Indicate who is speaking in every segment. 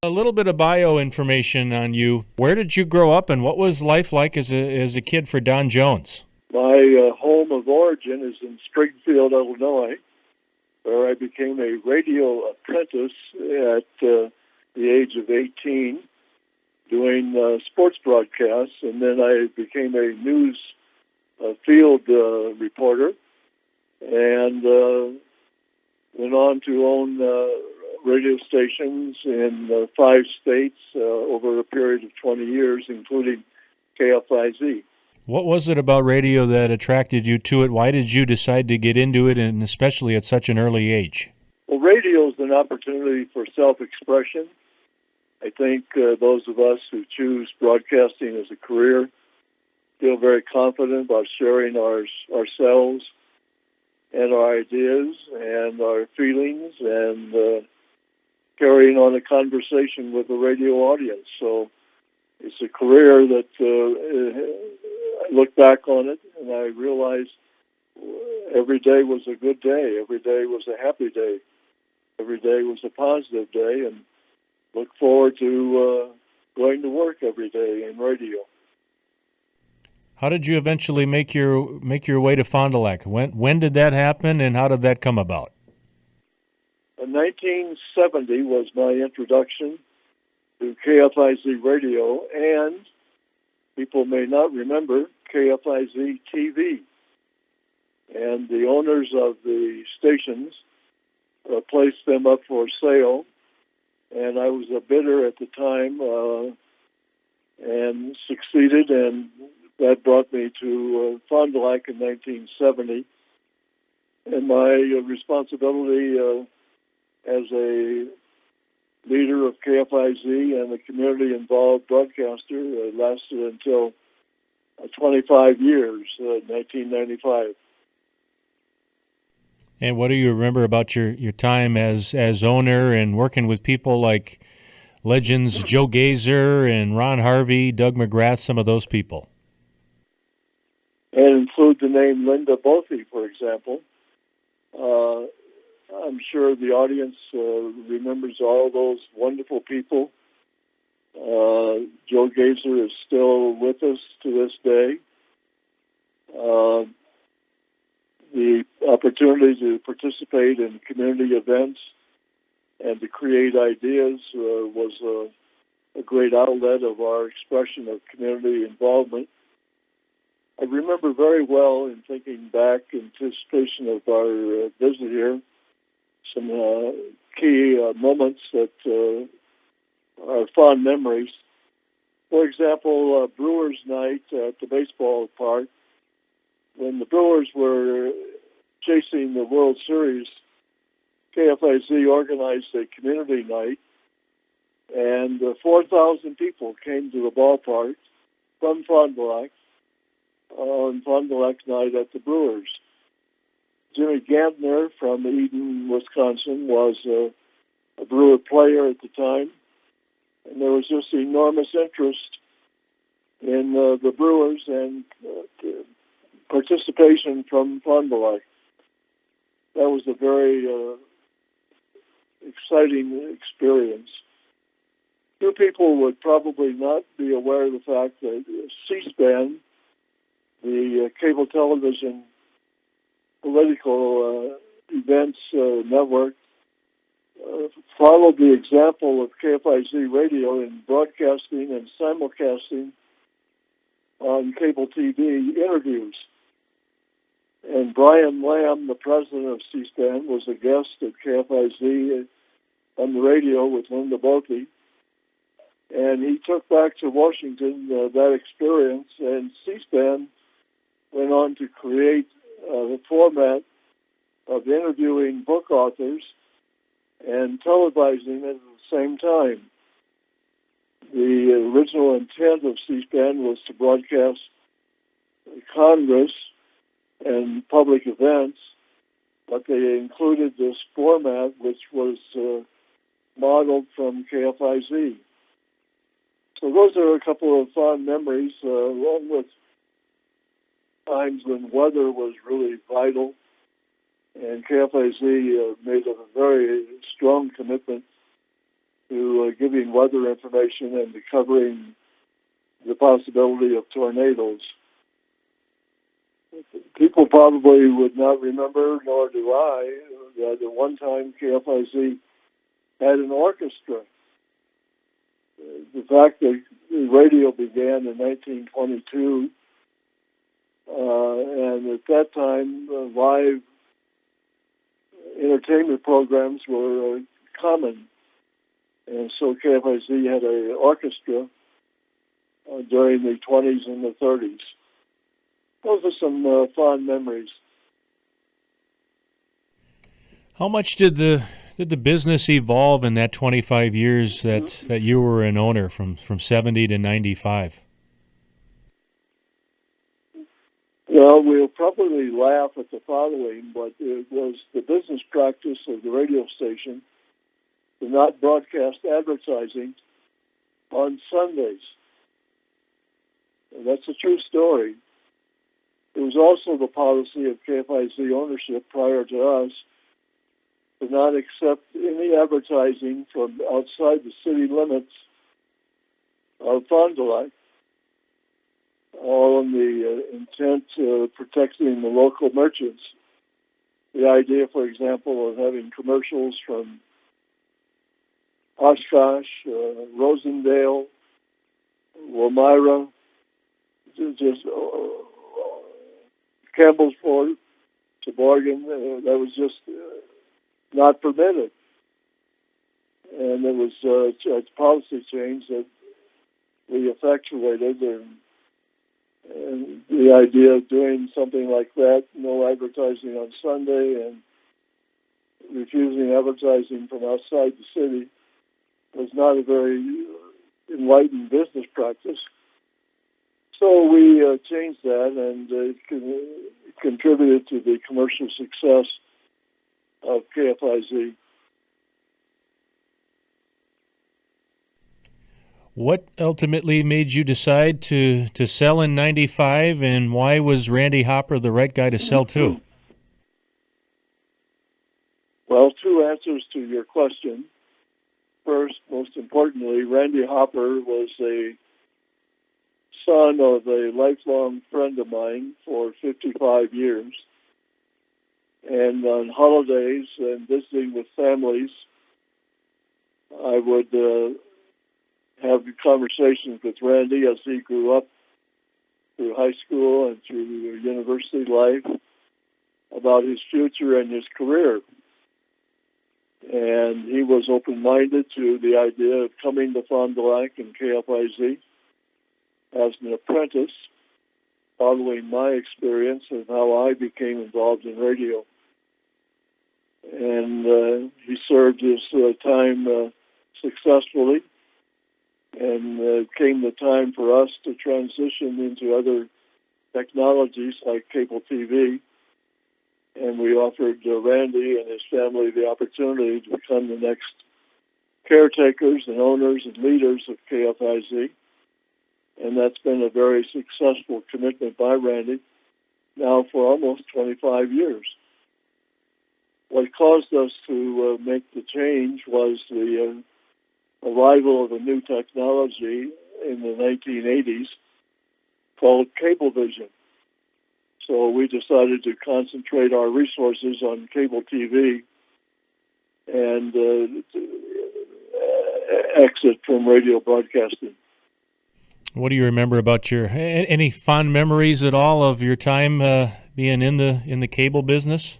Speaker 1: A little bit of bio information on you. Where did you grow up, and what was life like as a kid for Don Jones?
Speaker 2: My home of origin is in Springfield, Illinois, where I became a radio apprentice at the age of 18, doing sports broadcasts, and then I became a news field reporter, and went on to own radio stations in 5 states over a period of 20 years, including KFIZ.
Speaker 1: What was it about radio that attracted you to it? Why did you decide to get into it, and especially at such an early age?
Speaker 2: Well, radio is an opportunity for self-expression. I think those of us who choose broadcasting as a career feel very confident about sharing ourselves and our ideas and our feelings and carrying on a conversation with the radio audience. So it's a career that I look back on it and I realized every day was a good day. Every day was a happy day. Every day was a positive day, and look forward to going to work every day in radio.
Speaker 1: How did you eventually make your way to Fond du Lac? When did that happen, and how did that come about?
Speaker 2: 1970 was my introduction to KFIZ radio, and people may not remember KFIZ TV. And the owners of the stations placed them up for sale, and I was a bidder at the time and succeeded, and that brought me to Fond du Lac in 1970. And my responsibility as a leader of KFIZ and a community-involved broadcaster lasted until 25 years, 1995.
Speaker 1: And what do you remember about your time as owner and working with people like legends Joe Gazer and Ron Harvey, Doug McGrath, some of those people?
Speaker 2: And include the name Linda Bothy, for example. I'm sure the audience remembers all those wonderful people. Joe Gazer is still with us to this day. The opportunity to participate in community events and to create ideas was a great outlet of our expression of community involvement. I remember very well, in thinking back in anticipation of our visit here, some key moments that are fond memories. For example, Brewers Night at the baseball park. When the Brewers were chasing the World Series, KFIZ organized a community night, and 4,000 people came to the ballpark from Fond du Lac on Fond du Lac night at the Brewers. Jimmy Gantner from Eden, Wisconsin, was a Brewer player at the time, and there was just enormous interest in the Brewers and participation from Fond du Lac. That was a very exciting experience. Few people would probably not be aware of the fact that C-SPAN, the cable television political events network, followed the example of KFIZ radio in broadcasting and simulcasting on cable TV interviews. And Brian Lamb, the president of C-SPAN, was a guest at KFIZ on the radio with Linda Bothy. And he took back to Washington that experience, and C-SPAN went on to create the format of interviewing book authors and televising it at the same time. The original intent of C-SPAN was to broadcast Congress and public events, but they included this format which was modeled from KFIZ. So those are a couple of fond memories, along with times when weather was really vital, and KFIZ made a very strong commitment to giving weather information and to covering the possibility of tornadoes. People probably would not remember, nor do I, that at one time KFIZ had an orchestra. The fact that the radio began in 1922, and at that time, live entertainment programs were common. And so KFIZ had an orchestra during the 20s and the 30s. Those are some fond memories.
Speaker 1: How much did the business evolve in that 25 years that you were an owner, from 70 to 95?
Speaker 2: Well, we'll probably laugh at the following, but it was the business practice of the radio station to not broadcast advertising on Sundays. And that's a true story. It was also the policy of KFIZ ownership prior to us to not accept any advertising from outside the city limits of Fond du Lac, all in the intent of protecting the local merchants. The idea, for example, of having commercials from Oshkosh, Rosendale, Woomera, just Campbellsport, Sheboygan, that was just not permitted. And it was a policy change that we effectuated, and the idea of doing something like that, no advertising on Sunday and refusing advertising from outside the city, was not a very enlightened business practice. So we changed that, and it contributed to the commercial success of KFIZ.
Speaker 1: What ultimately made you decide to sell in 95, and why was Randy Hopper the right guy to sell to?
Speaker 2: Well, two answers to your question. First, most importantly, Randy Hopper was a son of a lifelong friend of mine for 55 years. And on holidays and visiting with families, I would have conversations with Randy as he grew up through high school and through university life about his future and his career. And he was open-minded to the idea of coming to Fond du Lac and KFIZ as an apprentice, following my experience and how I became involved in radio. And he served his time successfully, and came the time for us to transition into other technologies like cable TV. And we offered Randy and his family the opportunity to become the next caretakers and owners and leaders of KFIZ. And that's been a very successful commitment by Randy, now for almost 25 years. What caused us to make the change was the arrival of a new technology in the 1980s called Cablevision. So we decided to concentrate our resources on cable TV and exit from radio broadcasting.
Speaker 1: What do you remember about any fond memories at all of your time being in the cable business?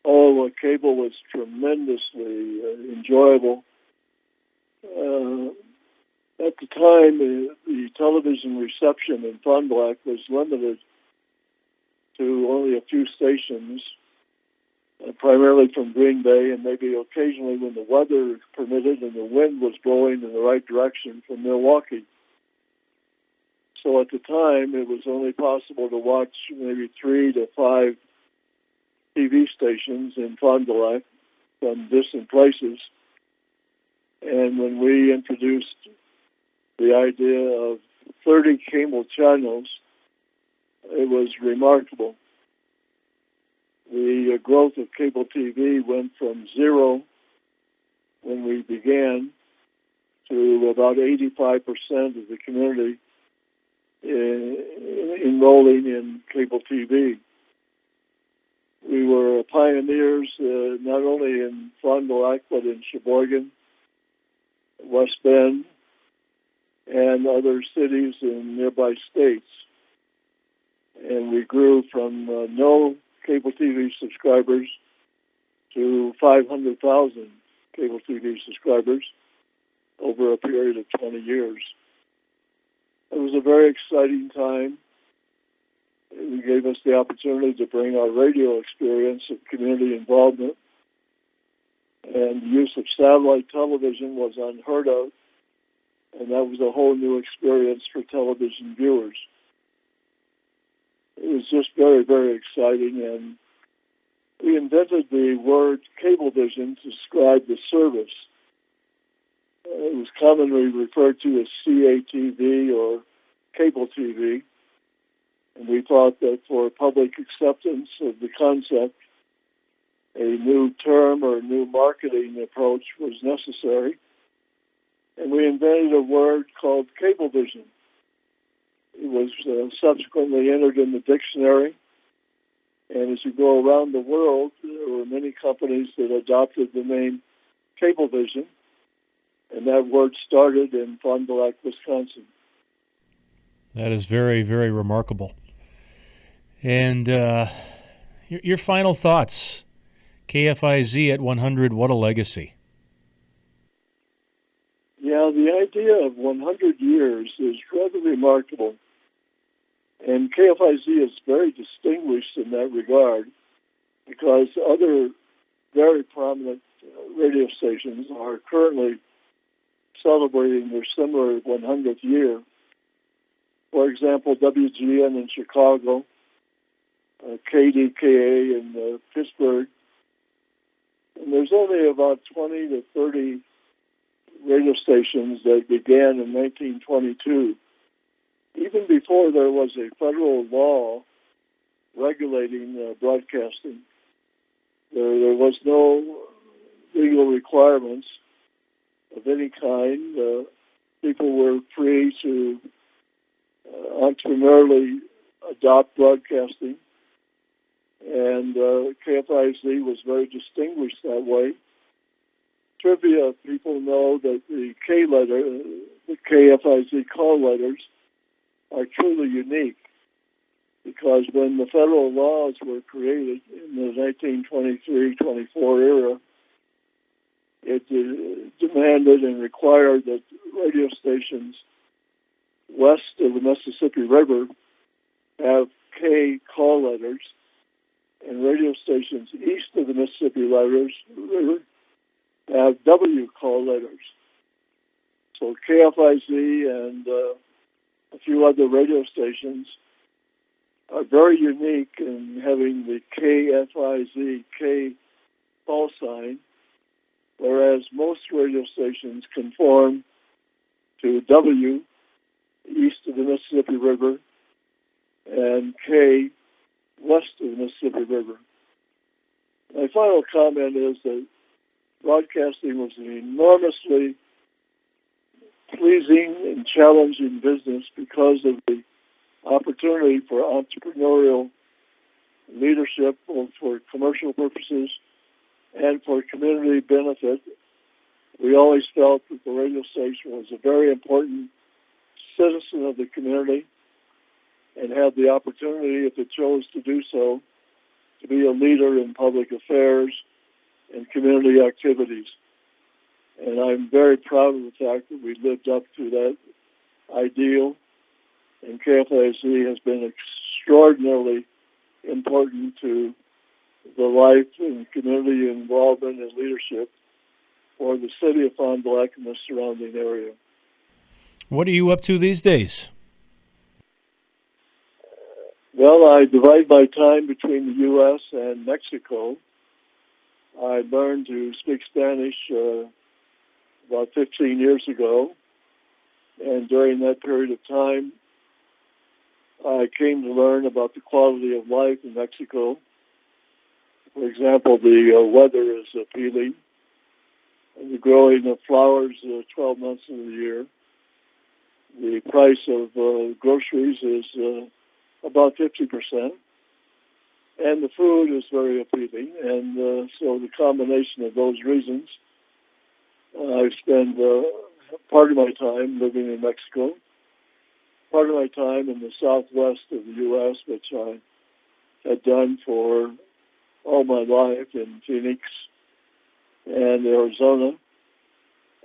Speaker 2: Oh, cable was tremendously enjoyable. At the time, the television reception in Fond du Lac was limited to only a few stations, primarily from Green Bay, and maybe occasionally when the weather permitted and the wind was blowing in the right direction from Milwaukee. So at the time, it was only possible to watch maybe 3 to 5 TV stations in Fond du Lac from distant places. And when we introduced the idea of 30 cable channels, it was remarkable. The growth of cable TV went from 0 when we began to about 85% of the community enrolling in cable TV. We were pioneers not only in Fond du Lac, but in Sheboygan, West Bend, and other cities in nearby states. And we grew from no cable TV subscribers to 500,000 cable TV subscribers over a period of 20 years. It was a very exciting time. It gave us the opportunity to bring our radio experience of community involvement, and the use of satellite television was unheard of, and that was a whole new experience for television viewers. It was just very, very exciting, and we invented the word cablevision to describe the service. It was commonly referred to as CATV or cable TV, and we thought that for public acceptance of the concept, a new term or a new marketing approach was necessary, and we invented a word called cablevision. It was subsequently entered in the dictionary, and as you go around the world, there were many companies that adopted the name Cablevision, and that word started in Fond du Lac, Wisconsin.
Speaker 1: That is very, very remarkable. And your final thoughts. KFIZ at 100, what a legacy.
Speaker 2: Yeah, the idea of 100 years is rather remarkable. And KFIZ is very distinguished in that regard because other very prominent radio stations are currently celebrating their similar 100th year. For example, WGN in Chicago, KDKA in Pittsburgh. And there's only about 20 to 30 radio stations that began in 1922. Even before there was a federal law regulating broadcasting, there was no legal requirements of any kind. People were free to entrepreneurially adopt broadcasting, and KFIZ was very distinguished that way. Trivia, people know that the K letter, the KFIZ call letters, are truly unique because when the federal laws were created in the 1923-24 era, it demanded and required that radio stations west of the Mississippi River have K call letters, and radio stations east of the Mississippi River have W call letters. So KFIZ and a few other radio stations are very unique in having the KFIZ K call sign, whereas most radio stations conform to W east of the Mississippi River and K west of the Mississippi River. My final comment is that broadcasting was an enormously pleasing and challenging business because of the opportunity for entrepreneurial leadership, both for commercial purposes and for community benefit. We always felt that the radio station was a very important citizen of the community and had the opportunity, if it chose to do so, to be a leader in public affairs and community activities. And I'm very proud of the fact that we lived up to that ideal, and KFIZ has been extraordinarily important to the life and community involvement and leadership for the city of Fond du Lac and the surrounding area.
Speaker 1: What are you up to these days?
Speaker 2: Well, I divide my time between the U.S. and Mexico. I learned to speak Spanish about 15 years ago, and during that period of time, I came to learn about the quality of life in Mexico. For example, the weather is appealing. the growing of flowers 12 months of the year. The price of groceries is about 50%, and the food is very appealing. And so the combination of those reasons, I spend part of my time living in Mexico, part of my time in the southwest of the U.S., which I had done for all my life in Phoenix and Arizona,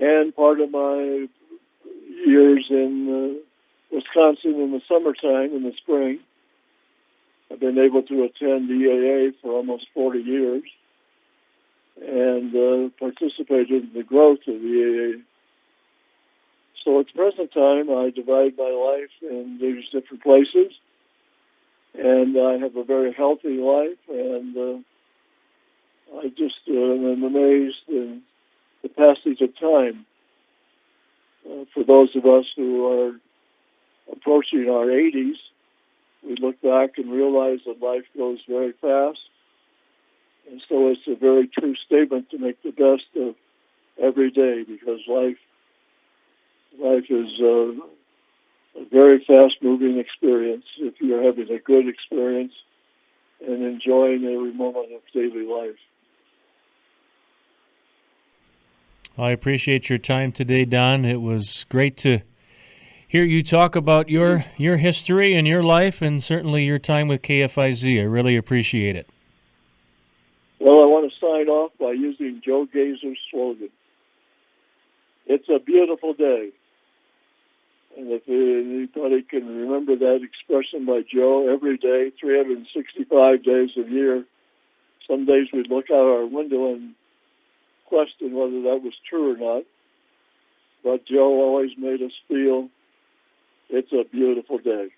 Speaker 2: and part of my years in Wisconsin in the summertime, in the spring. I've been able to attend EAA for almost 40 years and participated in the growth of EAA. So at the present time, I divide my life in these different places, and I have a very healthy life, and I just am amazed in the passage of time. For those of us who are approaching our 80s, we look back and realize that life goes very fast. And so it's a very true statement to make the best of every day, because life is a very fast-moving experience if you're having a good experience and enjoying every moment of daily life.
Speaker 1: I appreciate your time today, Don. It was great to hear you talk about your history and your life, and certainly your time with KFIZ. I really appreciate it.
Speaker 2: Well, I want to sign off by using Joe Gazer's slogan. It's a beautiful day. And if anybody can remember that expression by Joe, every day, 365 days a year, some days we'd look out our window and question whether that was true or not. But Joe always made us feel it's a beautiful day.